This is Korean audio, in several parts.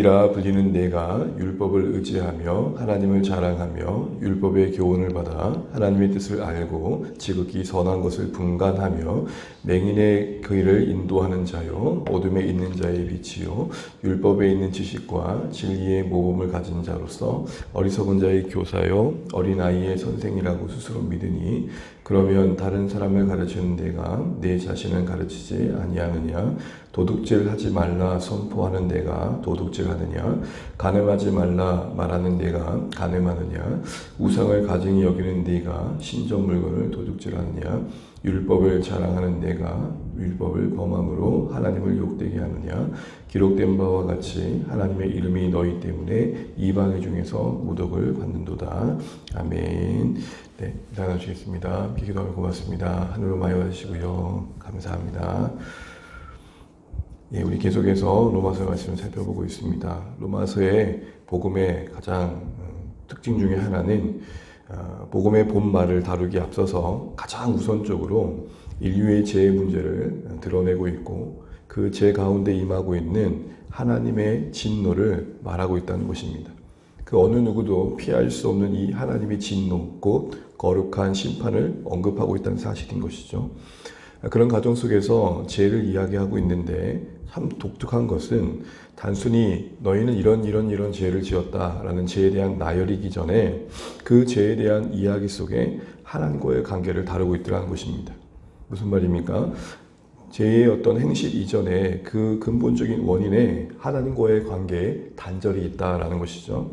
종이라 불리는 내가 율법을 의지하며 하나님을 자랑하며 율법의 교훈을 받아 하나님의 뜻을 알고 지극히 선한 것을 분간하며 맹인의 길을 인도하는 자요 어둠에 있는 자의 빛이요 율법에 있는 지식과 진리의 모범을 가진 자로서 어리석은 자의 교사요 어린아이의 선생이라고 스스로 믿으니 그러면 다른 사람을 가르치는 내가 내 자신을 가르치지 아니하느냐? 도둑질 하지 말라 선포하는 내가 도둑질 하느냐? 간음하지 말라 말하는 내가 간음하느냐? 우상을 가증히 여기는 네가 신전 물건을 도둑질 하느냐? 율법을 자랑하는 내가 율법을 범함으로 하나님을 욕되게 하느냐? 기록된 바와 같이 하나님의 이름이 너희 때문에 이방의 중에서 모독을 받는도다. 아멘. 네, 인사 나누시겠습니다. 기도하며 고맙습니다. 하늘로 많이 받으시고요. 감사합니다. 예, 우리 계속해서 로마서 말씀을 살펴보고 있습니다. 로마서의 복음의 가장 특징 중에 하나는 복음의 본말을 다루기 앞서서 가장 우선적으로 인류의 죄의 문제를 드러내고 있고 그 죄 가운데 임하고 있는 하나님의 진노를 말하고 있다는 것입니다. 그 어느 누구도 피할 수 없는 이 하나님의 진노, 곧 거룩한 심판을 언급하고 있다는 사실인 것이죠. 그런 과정 속에서 죄를 이야기하고 있는데 참 독특한 것은 단순히 너희는 이런 죄를 지었다라는 죄에 대한 나열이기 전에 그 죄에 대한 이야기 속에 하나님과의 관계를 다루고 있더라는 것입니다. 무슨 말입니까? 죄의 어떤 행실 이전에 그 근본적인 원인에 하나님과의 관계에 단절이 있다라는 것이죠.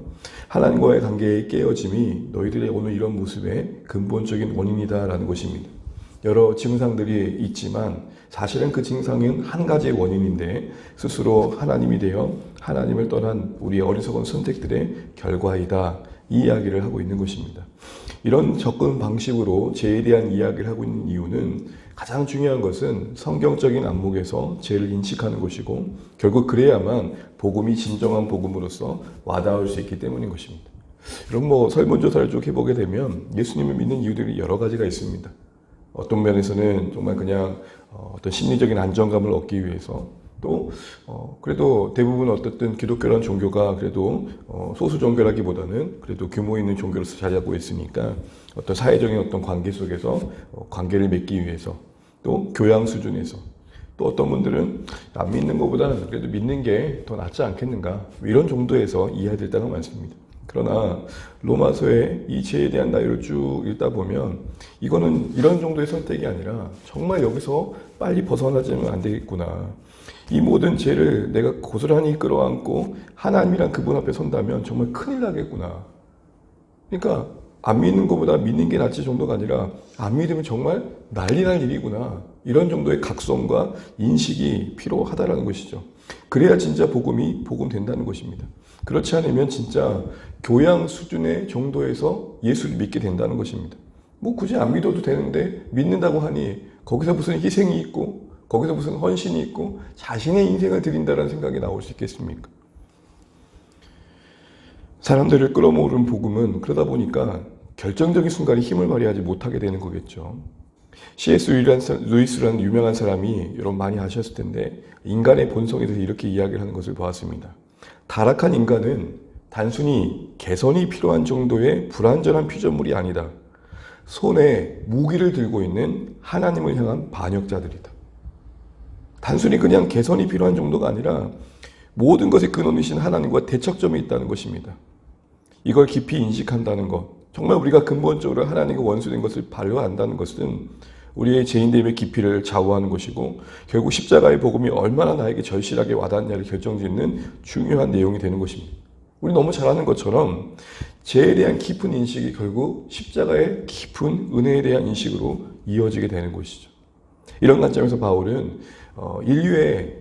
하나님과의 관계의 깨어짐이 너희들의 오늘 이런 모습의 근본적인 원인이다라는 것입니다. 여러 증상들이 있지만 사실은 그 증상은 한 가지의 원인인데 스스로 하나님이 되어 하나님을 떠난 우리의 어리석은 선택들의 결과이다. 이 이야기를 하고 있는 것입니다. 이런 접근 방식으로 죄에 대한 이야기를 하고 있는 이유는 가장 중요한 것은 성경적인 안목에서 죄를 인식하는 것이고 결국 그래야만 복음이 진정한 복음으로서 와닿을 수 있기 때문인 것입니다. 여러분 설문조사를 쭉 해보게 되면 예수님을 믿는 이유들이 여러 가지가 있습니다. 어떤 면에서는 정말 그냥 어떤 심리적인 안정감을 얻기 위해서 또 그래도 대부분 어쨌든 기독교라는 종교가 그래도 소수 종교라기보다는 그래도 규모 있는 종교로서 자리하고 있으니까 어떤 사회적인 어떤 관계 속에서 관계를 맺기 위해서 또 교양 수준에서 또 어떤 분들은 안 믿는 것보다는 그래도 믿는 게 더 낫지 않겠는가 이런 정도에서 이해될 때가 많습니다. 그러나 로마서의 이 죄에 대한 나열을 쭉 읽다 보면 이거는 이런 정도의 선택이 아니라 정말 여기서 빨리 벗어나지면 안 되겠구나. 이 모든 죄를 내가 고스란히 끌어안고 하나님이란 그분 앞에 선다면 정말 큰일 나겠구나. 그러니까 안 믿는 것보다 믿는 게 낫지 정도가 아니라 안 믿으면 정말 난리 날 일이구나. 이런 정도의 각성과 인식이 필요하다는 것이죠. 그래야 진짜 복음이 복음된다는 것입니다. 그렇지 않으면 진짜 교양 수준의 정도에서 예수를 믿게 된다는 것입니다. 굳이 안 믿어도 되는데 믿는다고 하니 거기서 무슨 희생이 있고 거기서 무슨 헌신이 있고 자신의 인생을 드린다는 생각이 나올 수 있겠습니까? 사람들을 끌어모으는 복음은 그러다 보니까 결정적인 순간에 힘을 발휘하지 못하게 되는 거겠죠. C.S. 루이스라는 유명한 사람이 여러분 많이 아셨을 텐데 인간의 본성에 대해서 이렇게 이야기를 하는 것을 보았습니다. 타락한 인간은 단순히 개선이 필요한 정도의 불완전한 피조물이 아니다. 손에 무기를 들고 있는 하나님을 향한 반역자들이다. 단순히 그냥 개선이 필요한 정도가 아니라 모든 것의 근원이신 하나님과 대척점이 있다는 것입니다. 이걸 깊이 인식한다는 것, 정말 우리가 근본적으로 하나님과 원수된 것을 발견한다는 것은 우리의 죄인됨의 깊이를 좌우하는 것이고 결국 십자가의 복음이 얼마나 나에게 절실하게 와닿느냐를 결정짓는 중요한 내용이 되는 것입니다. 우리 너무 잘 아는 것처럼 죄에 대한 깊은 인식이 결국 십자가의 깊은 은혜에 대한 인식으로 이어지게 되는 것이죠. 이런 관점에서 바울은 인류의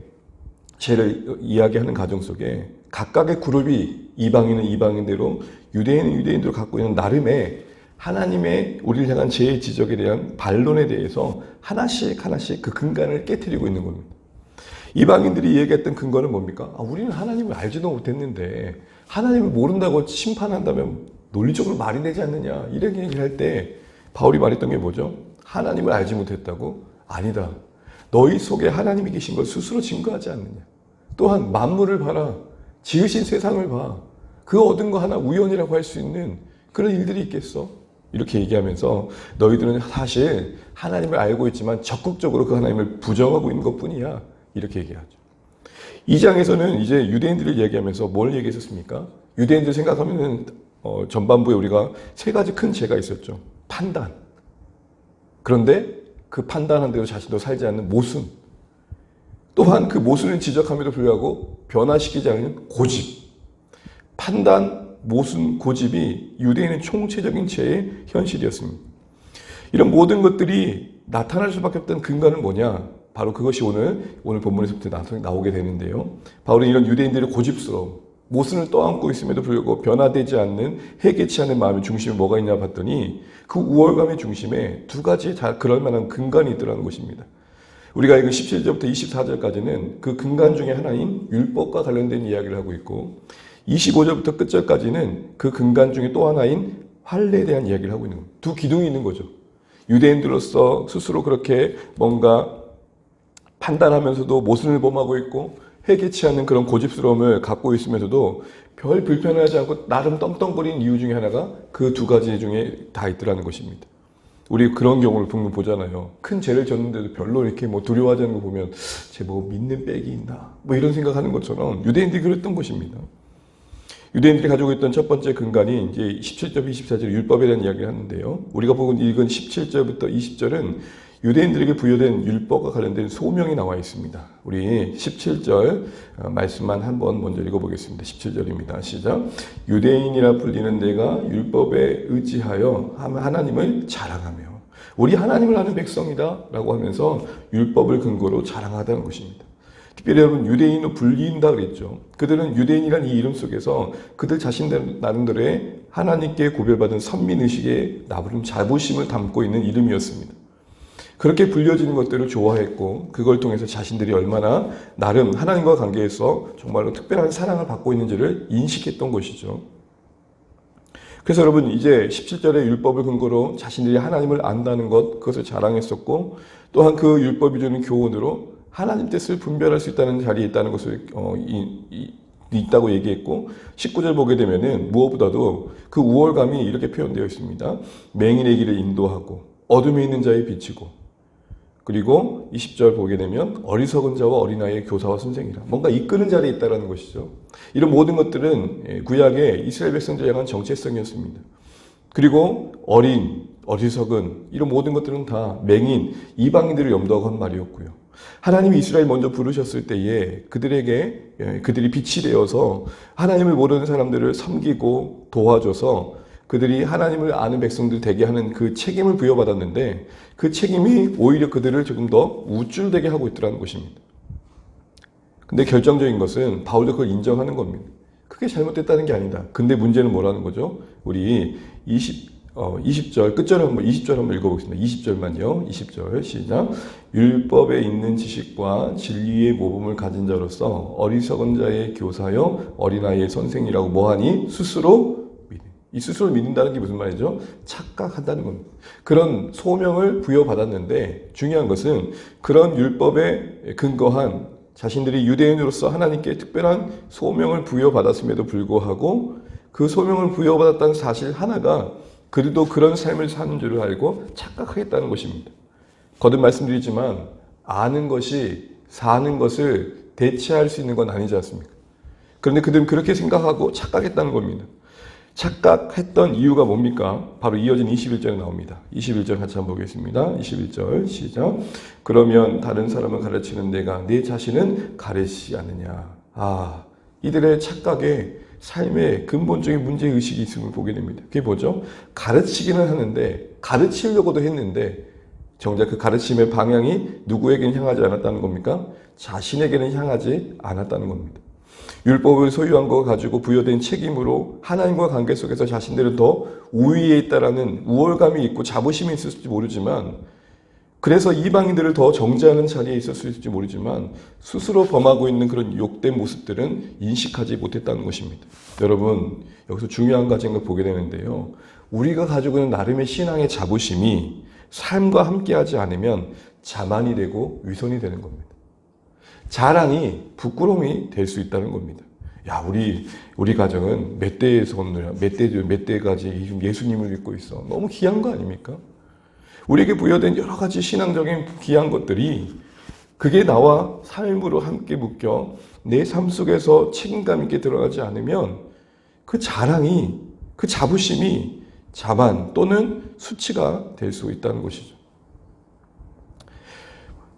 죄를 이야기하는 과정 속에 각각의 그룹이 이방인은 이방인대로 유대인은 유대인대로 갖고 있는 나름의 하나님의 우리를 향한 죄의 지적에 대한 반론에 대해서 하나씩 그 근간을 깨트리고 있는 겁니다. 이방인들이 얘기했던 근거는 뭡니까? 우리는 하나님을 알지도 못했는데 하나님을 모른다고 심판한다면 논리적으로 말이 되지 않느냐 이렇게 얘기를 할 때 바울이 말했던 게 뭐죠? 하나님을 알지 못했다고? 아니다. 너희 속에 하나님이 계신 걸 스스로 증거하지 않느냐. 또한 만물을 봐라. 지으신 세상을 봐. 그 얻은 거 하나 우연이라고 할 수 있는 그런 일들이 있겠어? 이렇게 얘기하면서 너희들은 사실 하나님을 알고 있지만 적극적으로 그 하나님을 부정하고 있는 것뿐이야. 이렇게 얘기하죠. 2장에서는 이제 유대인들을 얘기하면서 뭘 얘기했었습니까? 유대인들 생각하면은 전반부에 우리가 세 가지 큰 죄가 있었죠. 판단. 그런데 그 판단한 대로 자신도 살지 않는 모순. 또한 그 모순을 지적함에도 불구하고 변화시키지 않는 고집. 판단, 모순, 고집이 유대인의 총체적인 죄의 현실이었습니다. 이런 모든 것들이 나타날 수밖에 없던 근거는 뭐냐? 바로 그것이 오늘 본문에서부터 나오게 되는데요. 바울은 이런 유대인들의 고집스러움, 모순을 떠안고 있음에도 불구하고 변화되지 않는 회개치 않는 마음의 중심에 뭐가 있냐 봤더니 그 우월감의 중심에 두 가지 다 그럴 만한 근간이 있더라는 것입니다. 우리가 읽은 17절부터 24절까지는 그 근간 중에 하나인 율법과 관련된 이야기를 하고 있고 25절부터 끝절까지는 그 근간 중에 또 하나인 환례에 대한 이야기를 하고 있는 겁니다. 두 기둥이 있는 거죠. 유대인들로서 스스로 그렇게 뭔가 판단하면서도 모순을 범하고 있고 회개치 않는 그런 고집스러움을 갖고 있으면서도 별 불편하지 않고 나름 떵떵거리는 이유 중에 하나가 그 두 가지 중에 다 있더라는 것입니다. 우리 그런 경우를 분명 보잖아요. 큰 죄를 졌는데도 별로 이렇게 뭐 두려워하지 않는 거 보면 쟤 뭐 믿는 빽이 있나 뭐 이런 생각하는 것처럼 유대인들이 그랬던 것입니다. 유대인들이 가지고 있던 첫 번째 근간이 이제 17절, 24절 율법에 대한 이야기를 하는데요. 우리가 읽은 17절부터 20절은 유대인들에게 부여된 율법과 관련된 소명이 나와 있습니다. 우리 17절 말씀만 한번 먼저 읽어보겠습니다. 17절입니다. 시작. 유대인이라 불리는 내가 율법에 의지하여 하나님을 자랑하며 우리 하나님을 아는 백성이다 라고 하면서 율법을 근거로 자랑하다는 것입니다. 특별히 여러분 유대인으로 불린다 그랬죠. 그들은 유대인이라는 이 이름 속에서 그들 자신들 나름대로의 하나님께 구별받은 선민의식의 나름 자부심을 담고 있는 이름이었습니다. 그렇게 불려지는 것들을 좋아했고 그걸 통해서 자신들이 얼마나 나름 하나님과 관계에서 정말로 특별한 사랑을 받고 있는지를 인식했던 것이죠. 그래서 여러분 이제 17절의 율법을 근거로 자신들이 하나님을 안다는 것 그것을 자랑했었고 또한 그 율법이 주는 교훈으로 하나님 뜻을 분별할 수 있다는 자리에 있다는 것을 있다고 얘기했고 19절 보게 되면은 무엇보다도 그 우월감이 이렇게 표현되어 있습니다. 맹인의 길을 인도하고 어둠에 있는 자에 비치고 그리고 20절 보게 되면 어리석은 자와 어린아이의 교사와 선생이라 뭔가 이끄는 자리에 있다는 것이죠. 이런 모든 것들은 구약의 이스라엘 백성들에 향한 정체성이었습니다. 그리고 어리석은 이런 모든 것들은 다 맹인, 이방인들을 염두하고 한 말이었고요. 하나님이 이스라엘 먼저 부르셨을 때에 그들이 빛이 되어서 하나님을 모르는 사람들을 섬기고 도와줘서 그들이 하나님을 아는 백성들 되게 하는 그 책임을 부여받았는데 그 책임이 오히려 그들을 조금 더 우쭐되게 하고 있더라는 것입니다. 근데 결정적인 것은 바울도 그걸 인정하는 겁니다. 그게 잘못됐다는 게 아니다. 근데 문제는 뭐라는 거죠? 우리 20절 끝절을 한번 20절 한번 읽어보겠습니다. 20절만요. 20절 시작. 율법에 있는 지식과 진리의 모범을 가진 자로서 어리석은 자의 교사여 어린아이의 선생이라고 뭐하니? 스스로 이 스스로 믿는다는 게 무슨 말이죠? 착각한다는 겁니다. 그런 소명을 부여받았는데 중요한 것은 그런 율법에 근거한 자신들이 유대인으로서 하나님께 특별한 소명을 부여받았음에도 불구하고 그 소명을 부여받았다는 사실 하나가 그들도 그런 삶을 사는 줄을 알고 착각하겠다는 것입니다. 거듭 말씀드리지만 아는 것이 사는 것을 대체할 수 있는 건 아니지 않습니까? 그런데 그들은 그렇게 생각하고 착각했다는 겁니다. 착각했던 이유가 뭡니까? 바로 이어진 21절에 나옵니다. 21절 같이 한번 보겠습니다. 21절 시작. 그러면 다른 사람을 가르치는 내가 내 자신은 가르치지 않느냐. 이들의 착각에 삶의 근본적인 문제의식이 있음을 보게 됩니다. 그게 뭐죠? 가르치기는 하는데 가르치려고도 했는데 정작 그 가르침의 방향이 누구에게는 향하지 않았다는 겁니까? 자신에게는 향하지 않았다는 겁니다. 율법을 소유한 거 가지고 부여된 책임으로 하나님과 관계 속에서 자신들은 더 우위에 있다라는 우월감이 있고 자부심이 있을지 모르지만 그래서 이방인들을 더 정죄하는 자리에 있었을지 모르지만 스스로 범하고 있는 그런 욕된 모습들은 인식하지 못했다는 것입니다. 여러분 여기서 중요한 가정을 보게 되는데요. 우리가 가지고 있는 나름의 신앙의 자부심이 삶과 함께하지 않으면 자만이 되고 위선이 되는 겁니다. 자랑이 부끄러움이 될 수 있다는 겁니다. 야, 우리 가정은 몇 대에서 몇 대까지 예수님을 믿고 있어. 너무 귀한 거 아닙니까? 우리에게 부여된 여러 가지 신앙적인 귀한 것들이 그게 나와 삶으로 함께 묶여 내 삶 속에서 책임감 있게 들어가지 않으면 그 자랑이, 그 자부심이 자만 또는 수치가 될 수 있다는 것이죠.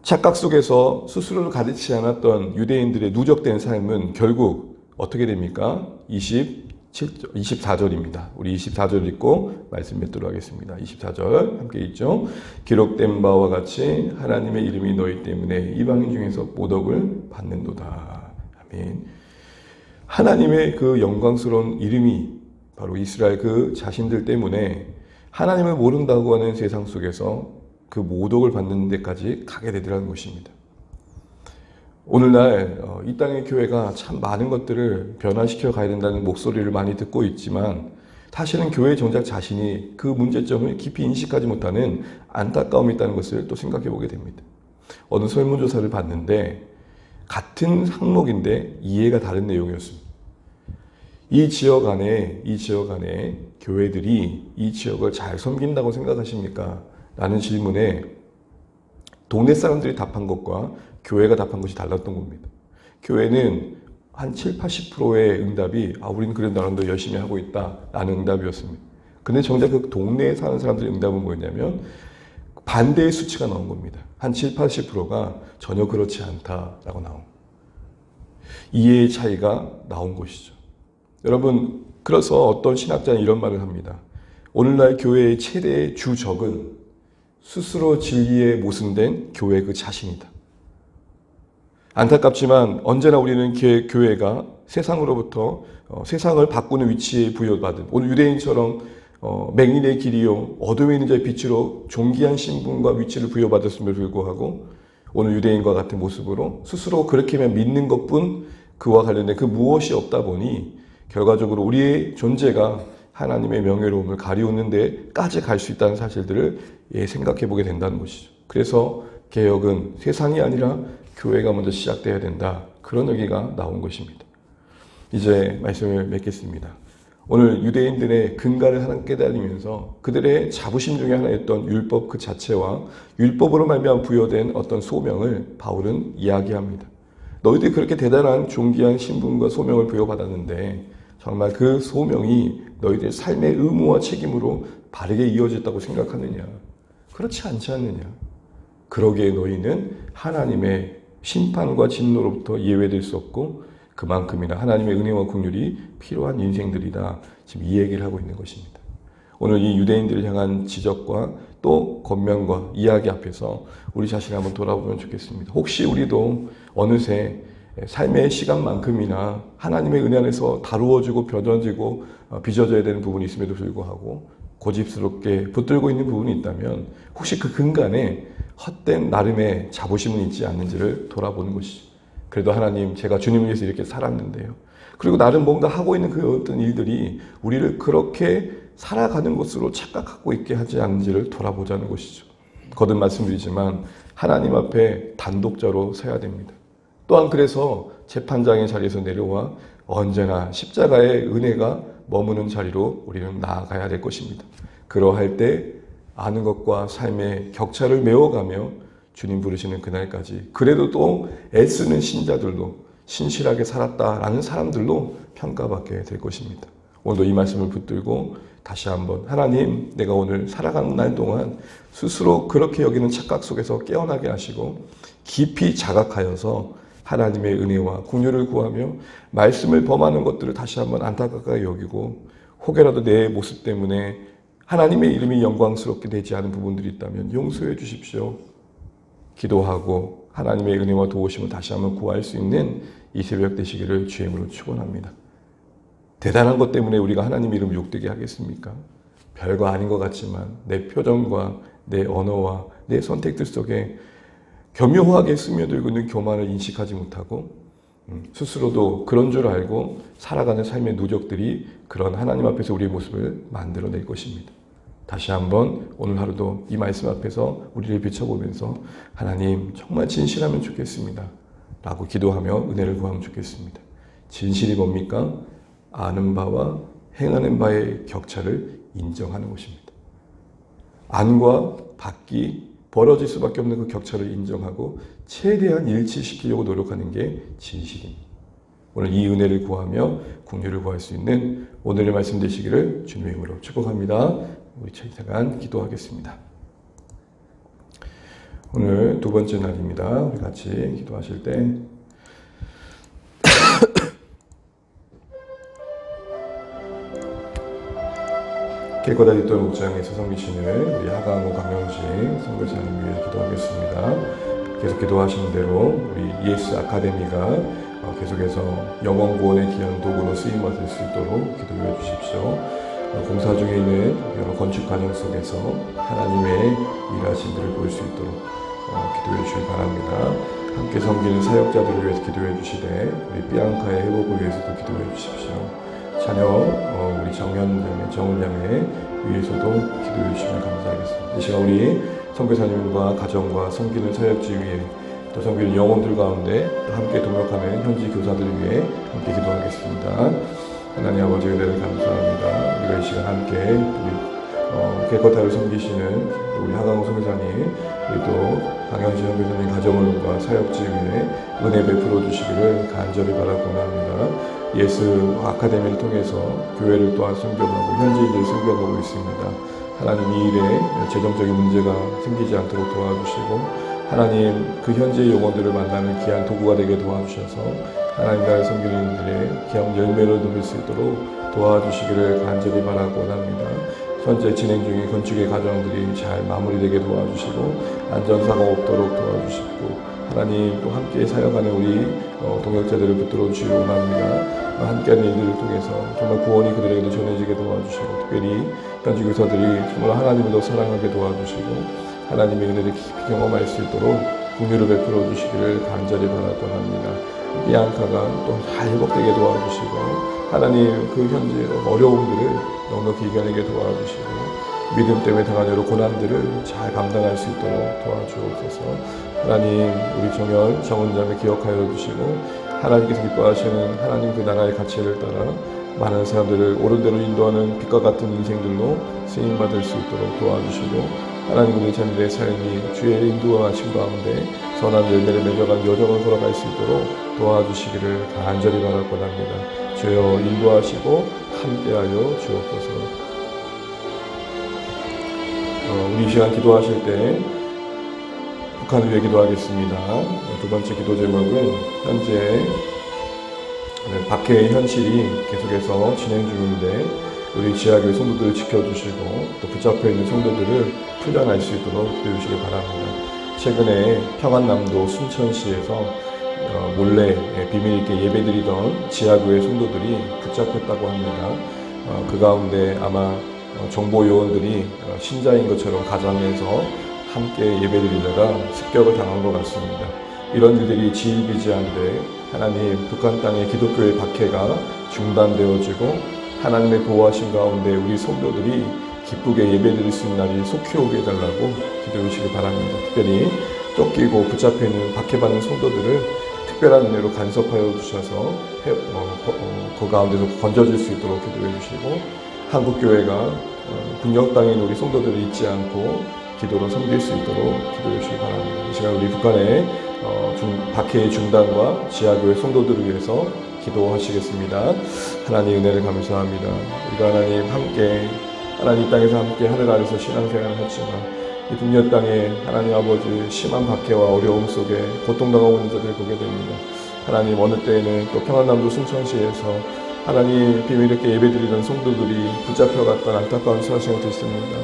착각 속에서 스스로를 가르치지 않았던 유대인들의 누적된 삶은 결국 어떻게 됩니까? 24절입니다. 우리 24절 읽고 말씀 맺도록 하겠습니다. 24절 함께 읽죠. 기록된 바와 같이 하나님의 이름이 너희 때문에 이방인 중에서 모독을 받는도다. 아멘. 하나님의 그 영광스러운 이름이 바로 이스라엘 그 자신들 때문에 하나님을 모른다고 하는 세상 속에서 그 모독을 받는 데까지 가게 되더라는 것입니다. 오늘날 이 땅의 교회가 참 많은 것들을 변화시켜 가야 된다는 목소리를 많이 듣고 있지만 사실은 교회 정작 자신이 그 문제점을 깊이 인식하지 못하는 안타까움이 있다는 것을 또 생각해 보게 됩니다. 어느 설문조사를 봤는데 같은 항목인데 이해가 다른 내용이었습니다. 이 지역 안에 교회들이 이 지역을 잘 섬긴다고 생각하십니까? 라는 질문에 동네 사람들이 답한 것과 교회가 답한 것이 달랐던 겁니다. 교회는 한 7, 80%의 응답이 우리는 그래도 나름대로 열심히 하고 있다 라는 응답이었습니다. 근데 정작 그 동네에 사는 사람들의 응답은 뭐였냐면 반대의 수치가 나온 겁니다. 한 7, 80%가 전혀 그렇지 않다라고 나온 거예요. 이해의 차이가 나온 것이죠. 여러분, 그래서 어떤 신학자는 이런 말을 합니다. 오늘날 교회의 최대의 주적은 스스로 진리에 모순된 교회 그 자신이다. 안타깝지만 언제나 우리는 교회가 세상으로부터 세상을 바꾸는 위치에 부여받은 오늘 유대인처럼 맹인의 길이요 어둠에 있는 자의 빛으로 존귀한 신분과 위치를 부여받았음을 불구하고 오늘 유대인과 같은 모습으로 스스로 그렇게만 믿는 것뿐 그와 관련된 그 무엇이 없다 보니 결과적으로 우리의 존재가 하나님의 명예로움을 가리우는 데까지 갈 수 있다는 사실들을 생각해 보게 된다는 것이죠. 그래서 개혁은 세상이 아니라 교회가 먼저 시작돼야 된다. 그런 얘기가 나온 것입니다. 이제 말씀을 맺겠습니다. 오늘 유대인들의 근간을 하나 깨달으면서 그들의 자부심 중에 하나였던 율법 그 자체와 율법으로 말미암아 부여된 어떤 소명을 바울은 이야기합니다. 너희들이 그렇게 대단한 존귀한 신분과 소명을 부여받았는데 정말 그 소명이 너희들의 삶의 의무와 책임으로 바르게 이어졌다고 생각하느냐? 그렇지 않지 않느냐? 그러기에 너희는 하나님의 심판과 진노로부터 예외될 수 없고 그만큼이나 하나님의 은혜와 긍휼이 필요한 인생들이다. 지금 이 얘기를 하고 있는 것입니다. 오늘 이 유대인들을 향한 지적과 또 권면과 이야기 앞에서 우리 자신을 한번 돌아보면 좋겠습니다. 혹시 우리도 어느새 삶의 시간만큼이나 하나님의 은혜 안에서 다루어지고 벼져지고 빚어져야 되는 부분이 있음에도 불구하고 고집스럽게 붙들고 있는 부분이 있다면 혹시 그 근간에 헛된 나름의 자부심은 있지 않는지를 돌아보는 것이죠. 그래도 하나님, 제가 주님을 위해서 이렇게 살았는데요. 그리고 나름 뭔가 하고 있는 그 어떤 일들이 우리를 그렇게 살아가는 것으로 착각하고 있게 하지 않는지를 돌아보자는 것이죠. 거듭 말씀드리지만 하나님 앞에 단독자로 서야 됩니다. 또한 그래서 재판장의 자리에서 내려와 언제나 십자가의 은혜가 머무는 자리로 우리는 나아가야 될 것입니다. 그러할 때 아는 것과 삶의 격차를 메워가며 주님 부르시는 그날까지 그래도 또 애쓰는 신자들도 신실하게 살았다라는 사람들로 평가받게 될 것입니다. 오늘도 이 말씀을 붙들고 다시 한번 하나님, 내가 오늘 살아가는 날 동안 스스로 그렇게 여기는 착각 속에서 깨어나게 하시고 깊이 자각하여서 하나님의 은혜와 긍휼을 구하며 말씀을 범하는 것들을 다시 한번 안타깝게 여기고 혹여라도 내 모습 때문에 하나님의 이름이 영광스럽게 되지 않은 부분들이 있다면 용서해 주십시오. 기도하고 하나님의 은혜와 도우심을 다시 한번 구할 수 있는 이 새벽 되시기를 주의 이름으로 축원합니다. 대단한 것 때문에 우리가 하나님 이름 욕되게 하겠습니까? 별거 아닌 것 같지만 내 표정과 내 언어와 내 선택들 속에 교묘하게 스며들고 있는 교만을 인식하지 못하고 스스로도 그런 줄 알고 살아가는 삶의 누적들이 그런 하나님 앞에서 우리의 모습을 만들어낼 것입니다. 다시 한번 오늘 하루도 이 말씀 앞에서 우리를 비춰보면서 하나님 정말 진실하면 좋겠습니다 라고 기도하며 은혜를 구하면 좋겠습니다. 진실이 뭡니까? 아는 바와 행하는 바의 격차를 인정하는 것입니다. 안과 밖이 벌어질 수밖에 없는 그 격차를 인정하고 최대한 일치시키려고 노력하는 게 진실입니다. 오늘 이 은혜를 구하며 긍휼을 구할 수 있는 오늘의 말씀 되시기를 주님의 이름으로 축복합니다. 우리 잠깐 기도하겠습니다. 오늘 두 번째 날입니다. 우리 같이 기도하실 때 길거리에 있던 목장에서 섬기시는 우리 하강호 강영식 선교사님 위해 기도하겠습니다. 계속 기도하시는 대로 우리 ES 아카데미가 계속해서 영원 구원의 귀한 도구로 쓰임받을 수 있도록 기도해 주십시오. 공사 중에 있는 여러 건축 과정 속에서 하나님의 일하심들을 볼 수 있도록 기도해 주시기 바랍니다. 함께 섬기는 사역자들을 위해서 기도해 주시되 우리 비앙카의 회복을 위해서도 기도해 주십시오. 자녀 우리 정현자매, 정은자매 위해서도 기도해 주시면 감사하겠습니다. 이 시간 우리 선교사님과 가정과 섬기는 사역지 위에 또 섬기는 영혼들 가운데 또 함께 동역하는 현지 교사들을 위해 함께 기도하겠습니다. 하나님 아버지 은혜를 감사합니다. 우리가 이 시간 함께 우리 개커타를 섬기시는 우리 하강호 선교사님 그리고 강현시 선교사님 가정과 사역지 위에 은혜 베풀어 주시기를 간절히 바라고 합니다. 예수 아카데미를 통해서 교회를 또한 섬겨가고 현지인들을 섬겨가고 있습니다. 하나님 이 일에 재정적인 문제가 생기지 않도록 도와주시고 하나님 그 현지의 영혼들을 만나는 귀한 도구가 되게 도와주셔서 하나님 나라를 섬기는 이들의 귀한 열매를 누릴 수 있도록 도와주시기를 간절히 바라고 합니다. 현재 진행 중인 건축의 과정들이 잘 마무리되게 도와주시고 안전사고 없도록 도와주시고 하나님 또 함께 사역하는 우리 동역자들을 붙들어 주시기 원합니다. 함께하는 일들을 통해서 정말 구원이 그들에게도 전해지게 도와주시고 특별히 현지 교사들이 정말 하나님을 더 사랑하게 도와주시고 하나님의 은혜를 깊이 경험할 수 있도록 긍휼을 베풀어 주시기를 간절히 바라고 합니다. 비앙카가 또 잘 회복되게 도와주시고 하나님 그 현재 어려움들을 넉넉히 이겨내게 도와주시고 믿음 때문에 당한 여러 고난들을 잘 감당할 수 있도록 도와주옵소서. 하나님 우리 정연, 정은자매 기억하여 주시고 하나님께서 기뻐하시는 하나님 그 나라의 가치를 따라 많은 사람들을 옳은 대로 인도하는 빛과 같은 인생들로 쓰임받을 수 있도록 도와주시고 하나님 우리 자녀들의 삶이 주의 인도하심 가운데 선한 열매를 맺어가는 여정을 걸어갈 수 있도록 도와주시기를 간절히 바라고 합니다. 주여 인도하시고 함께하여 주옵소서. 우리 이 시간 기도하실 때 북한을 위해 기도하겠습니다. 두 번째 기도 제목은 현재 박해의 현실이 계속해서 진행 중인데 우리 지하교회 성도들을 지켜주시고 또 붙잡혀 있는 성도들을 풀려날 수 있도록 기도해 주시기 바랍니다. 최근에 평안남도 순천시에서 몰래 비밀 있게 예배드리던 지하교회 성도들이 붙잡혔다고 합니다. 그 가운데 아마 정보 요원들이 신자인 것처럼 가장해서 함께 예배드리다가 습격을 당한 것 같습니다. 이런 일들이 지일비재한데 하나님 북한 땅의 기독교의 박해가 중단되어지고 하나님의 보호하신 가운데 우리 성도들이 기쁘게 예배드릴 수 있는 날이 속히 오게 해달라고 기도해 주시기 바랍니다. 특별히 쫓기고 붙잡혀있는 박해받는 성도들을 특별한 은혜로 간섭하여 주셔서 그 가운데서 건져질 수 있도록 기도해 주시고 한국교회가 군역 땅인 우리 성도들을 잊지 않고 기도로 섬길 수 있도록 기도해 주시기 바랍니다. 이 시간 우리 북한의 박해의 중단과 지하교회 성도들을 위해서 기도하시겠습니다. 하나님 은혜를 감사합니다. 우리가 하나님 함께 하나님 땅에서 함께 하늘 아래서 신앙생활을 했지만 이 북녘 땅에 하나님 아버지 심한 박해와 어려움 속에 고통당하고 있는 자들을 보게 됩니다. 하나님 어느 때에는 또 평안남도 순천시에서 하나님 비밀 있게 예배드리던 성도들이 붙잡혀갔던 안타까운 사실을 듣습니다.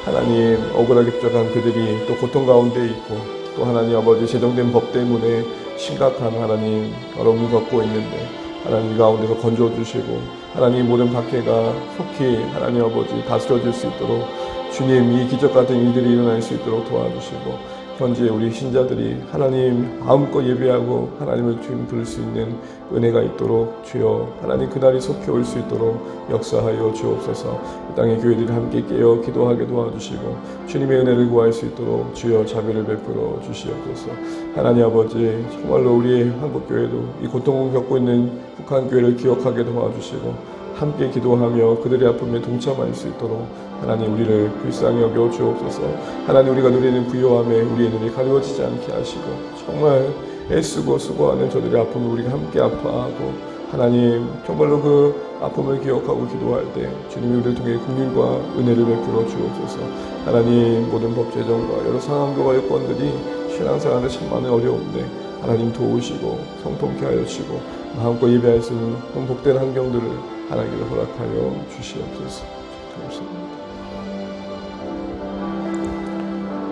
하나님 억울하게 붙잡한 그들이 또 고통 가운데 있고 또 하나님 아버지 제정된 법 때문에 심각한 하나님 어려움을 겪고 있는데 하나님 가운데서 건져주시고 하나님 모든 박해가 속히 하나님 아버지 다스려질 수 있도록 주님 이 기적 같은 일들이 일어날 수 있도록 도와주시고 현재 우리 신자들이 하나님 마음껏 예배하고 하나님을 주님 부를 수 있는 은혜가 있도록 주여 하나님 그날이 속히 올 수 있도록 역사하여 주옵소서. 이 땅의 교회들이 함께 깨어 기도하게 도와주시고 주님의 은혜를 구할 수 있도록 주여 자비를 베풀어 주시옵소서. 하나님 아버지 정말로 우리의 한국교회도 이 고통을 겪고 있는 북한 교회를 기억하게 도와주시고 함께 기도하며 그들의 아픔에 동참할 수 있도록 하나님 우리를 불쌍히 여겨 주옵소서. 하나님 우리가 누리는 부요함에 우리의 눈이 가려지지 않게 하시고 정말 애쓰고 수고하는 저들의 아픔을 우리가 함께 아파하고 하나님 정말로 그 아픔을 기억하고 기도할 때 주님이 우리를 통해 긍휼과 은혜를 베풀어 주옵소서. 하나님 모든 법제정과 여러 상황과 여건들이 신앙생활에 참 많은 어려운데 하나님 도우시고 성통케 하여 주시고 마음껏 예배할 수 있는 복된 환경들을 하나님께서 허락하여 주시옵소서. 감사합니다.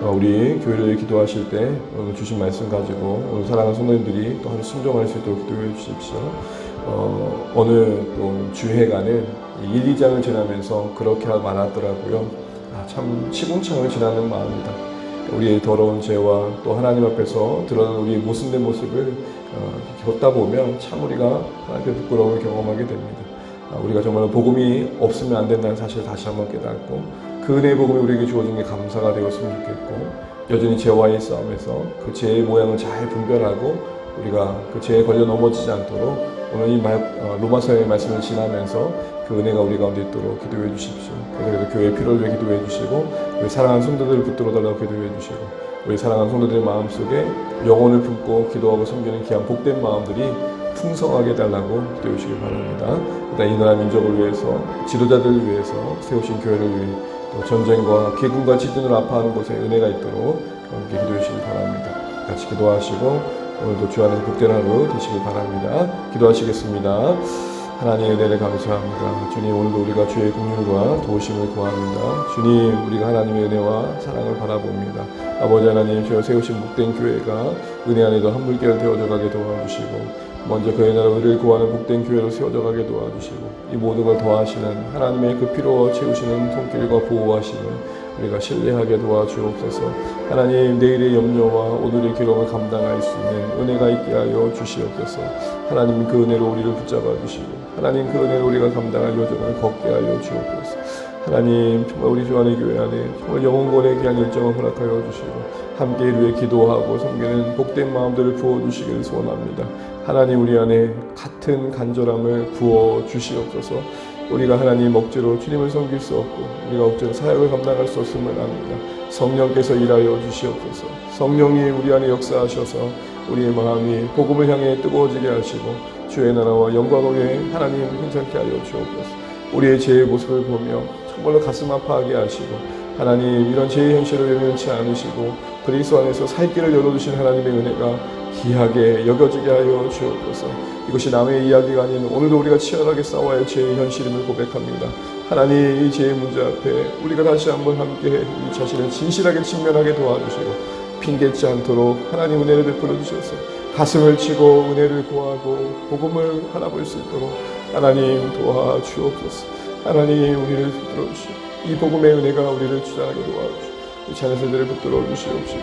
우리 교회를 기도하실 때 오늘 주신 말씀 가지고 오늘 사랑하는 성도님들이 또 하루 순종할 수 있도록 기도해 주십시오. 어느 또 주회가는 1, 2장을 지나면서 그렇게 많았더라고요. 참 시궁창을 지나는 마음이다. 우리의 더러운 죄와 또 하나님 앞에서 드러난 우리의 모순된 모습을 겪다 보면 참 우리가 하나님의 부끄러움을 경험하게 됩니다. 우리가 정말 복음이 없으면 안 된다는 사실을 다시 한번 깨닫고 그 은혜의 복음이 우리에게 주어진 게 감사가 되었으면 좋겠고 여전히 죄와의 싸움에서 그 죄의 모양을 잘 분별하고 우리가 그 죄에 걸려 넘어지지 않도록 오늘 이 로마서의 말씀을 지나면서 그 은혜가 우리 가운데 있도록 기도해 주십시오. 그래서 교회의 필요를 위해 기도해 주시고 우리 사랑하는 성도들을 붙들어 달라고 기도해 주시고 우리 사랑하는 성도들의 마음속에 영혼을 품고 기도하고 섬기는 귀한 복된 마음들이 풍성하게 해달라고 기도해 주시기 바랍니다. 일단 이 나라 민족을 위해서 지도자들을 위해서 세우신 교회를 위해 또 전쟁과 기근과 지진으로 아파하는 곳에 은혜가 있도록 함께 기도해 주시기 바랍니다. 같이 기도하시고 오늘도 주 안에서 복된 하루 되시길 바랍니다. 기도하시겠습니다. 하나님의 은혜를 감사합니다. 주님 오늘도 우리가 주의 긍휼과 도우심을 구합니다. 주님 우리가 하나님의 은혜와 사랑을 바라봅니다. 아버지 하나님 주여 세우신 복된 교회가 은혜 안에도 한 물결 되어져 가게 도와주시고 먼저 그의 나라 의를 구하는 복된 교회로 세워져 가게 도와주시고 이 모든 걸 더하시는 하나님의 그 피로 채우시는 손길과 보호하심을 우리가 신뢰하게 도와주옵소서. 하나님 내일의 염려와 오늘의 기록을 감당할 수 있는 은혜가 있게 하여 주시옵소서. 하나님 그 은혜로 우리를 붙잡아 주시고 하나님 그 은혜로 우리가 감당할 여정을 걷게 하여 주옵소서. 하나님 정말 우리 주 안의 교회 안에 정말 영혼권에 귀한 열정을 허락하여 주시고 함께 이루에 기도하고 섬기는 복된 마음들을 부어주시기를 소원합니다. 하나님 우리 안에 같은 간절함을 부어주시옵소서. 우리가 하나님 억지로 주님을 섬길 수 없고 우리가 억지로 사역을 감당할 수 없음을 압니다. 성령께서 일하여 주시옵소서. 성령이 우리 안에 역사하셔서 우리의 마음이 복음을 향해 뜨거워지게 하시고 주의 나라와 영광을 위해 하나님 힘찮게 하여 주옵소서. 우리의 죄의 모습을 보며 정말로 가슴 아파하게 하시고 하나님 이런 죄의 현실을 외면치 않으시고 그리스도 안에서 살 길을 열어주신 하나님의 은혜가 귀하게 여겨지게 하여 주옵소서. 이것이 남의 이야기가 아닌 오늘도 우리가 치열하게 싸워야 할 죄의 현실임을 고백합니다. 하나님 이 죄의 문제 앞에 우리가 다시 한번 함께 우리 자신을 진실하게 직면하게 도와주시고 핑계치 않도록 하나님 은혜를 베풀어 주셔서 가슴을 치고 은혜를 구하고 복음을 바라볼 수 있도록 하나님 도와주옵소서. 하나님 우리를 붙들어 주시고 이 복음의 은혜가 우리를 주장하게 도와주시고 이 자녀들을 붙들어 주시옵시고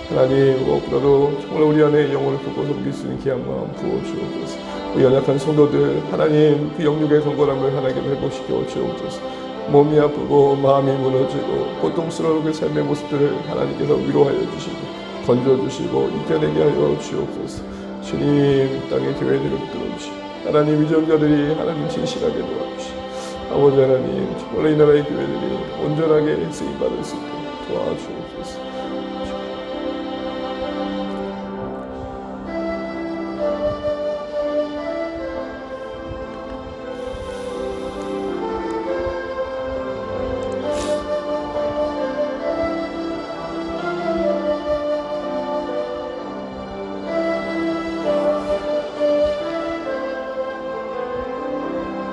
하나님 무엇보다도 정말 우리 안에 영혼을 품고 섬길 수 있는 귀한 마음 부어주옵소서. 우리 연약한 성도들 하나님 그 영육의 건강함을 하나님께 회복시켜 주옵소서. 몸이 아프고 마음이 무너지고 고통스러운 그 삶의 모습들을 하나님께서 위로하여 주시고 건져주시고 이겨내게 하여 주옵소서. 주님 땅의 교회들을 붙들어 주시고 하나님 위정자들이 하나님 진실하게 도와주시고 아버지 하나님 정말 이 나라의 교회들이 온전하게 쓰임받을 수 있도록 도와주옵소서.